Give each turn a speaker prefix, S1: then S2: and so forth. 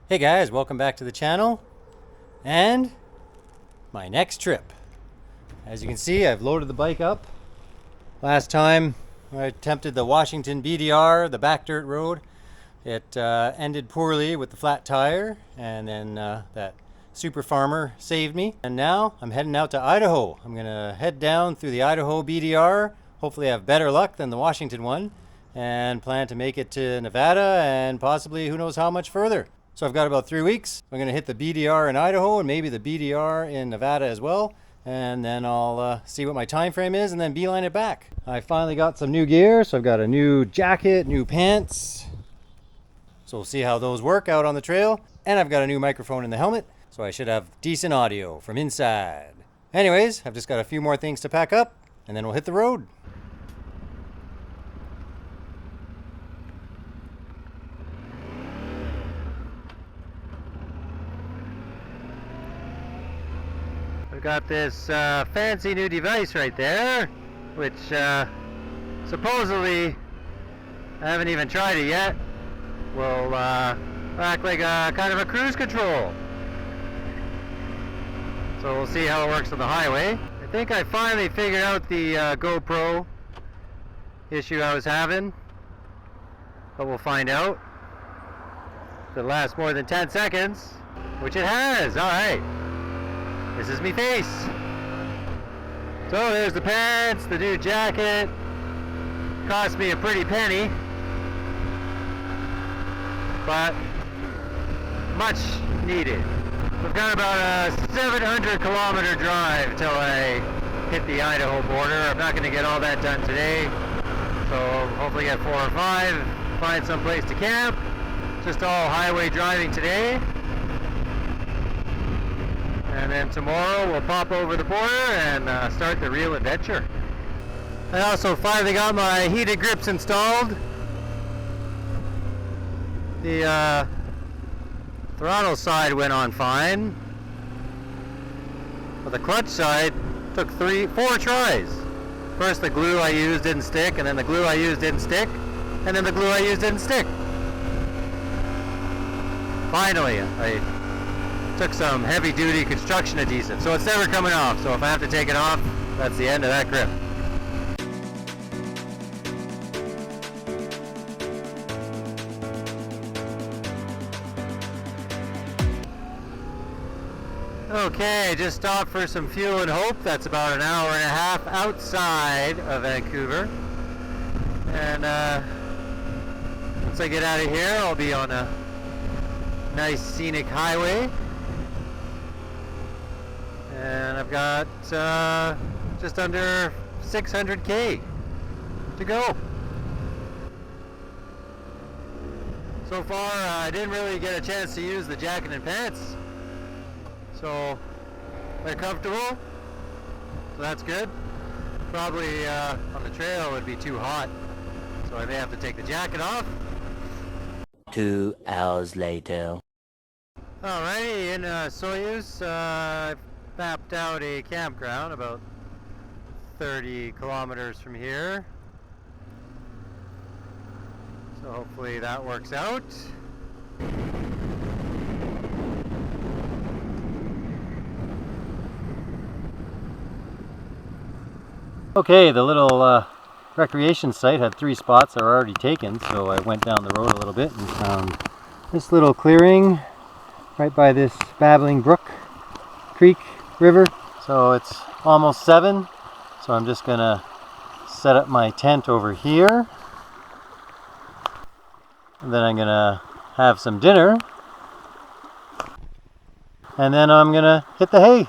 S1: Hey guys, welcome back to the channel and my next trip. As you can see, I've loaded the bike up. Last time I attempted the Washington BDR, the back dirt road. It ended poorly with the flat tire, and then that super farmer saved me. And now I'm heading out to Idaho. I'm gonna head down through the Idaho BDR, hopefully have better luck than the Washington one, and plan to make it to Nevada and possibly who knows how much further. So I've got about 3 weeks. I'm gonna hit the BDR in Idaho and maybe the BDR in Nevada as well. And then I'll see what my time frame is and then beeline it back. I finally got some new gear. So I've got a new jacket, new pants. So we'll see how those work out on the trail. And I've got a new microphone in the helmet. So I should have decent audio from inside. Anyways, I've just got a few more things to pack up and then we'll hit the road. We've got this fancy new device right there, which supposedly, I haven't even tried it yet, will act like a kind of a cruise control. So we'll see how it works on the highway. I think I finally figured out the GoPro issue I was having, but we'll find out. If it lasts more than 10 seconds, which it has, alright. This is me face. So there's the pants, the new jacket. Cost me a pretty penny, but much needed. We've got about a 700-kilometer drive till I hit the Idaho border. I'm not going to get all that done today, so hopefully get 4 or 5, find some place to camp. Just all highway driving today. And then tomorrow we'll pop over the border and start the real adventure. I also finally got my heated grips installed. The throttle side went on fine, but the clutch side took 4 tries. First the glue I used didn't stick, and then the glue I used didn't stick, and then the glue I used didn't stick. Finally, I took some heavy-duty construction adhesive, so it's never coming off. So if I have to take it off, that's the end of that grip. Okay, just stopped for some fuel and hope. That's about an hour and a half outside of Vancouver. And once I get out of here, I'll be on a nice scenic highway. And I've got just under 600K to go. So far, I didn't really get a chance to use the jacket and pants, so they're comfortable, so that's good. Probably on the trail it would be too hot, so I may have to take the jacket off.
S2: 2 hours later.
S1: Alrighty, in Soyuz, I've mapped out a campground about 30 kilometers from here. So hopefully that works out. Okay, the little recreation site had 3 spots that were already taken, so I went down the road a little bit and found this little clearing right by this babbling brook, creek, river. So it's almost 7, so I'm just gonna set up my tent over here, and then I'm gonna have some dinner, and then I'm gonna hit the hay.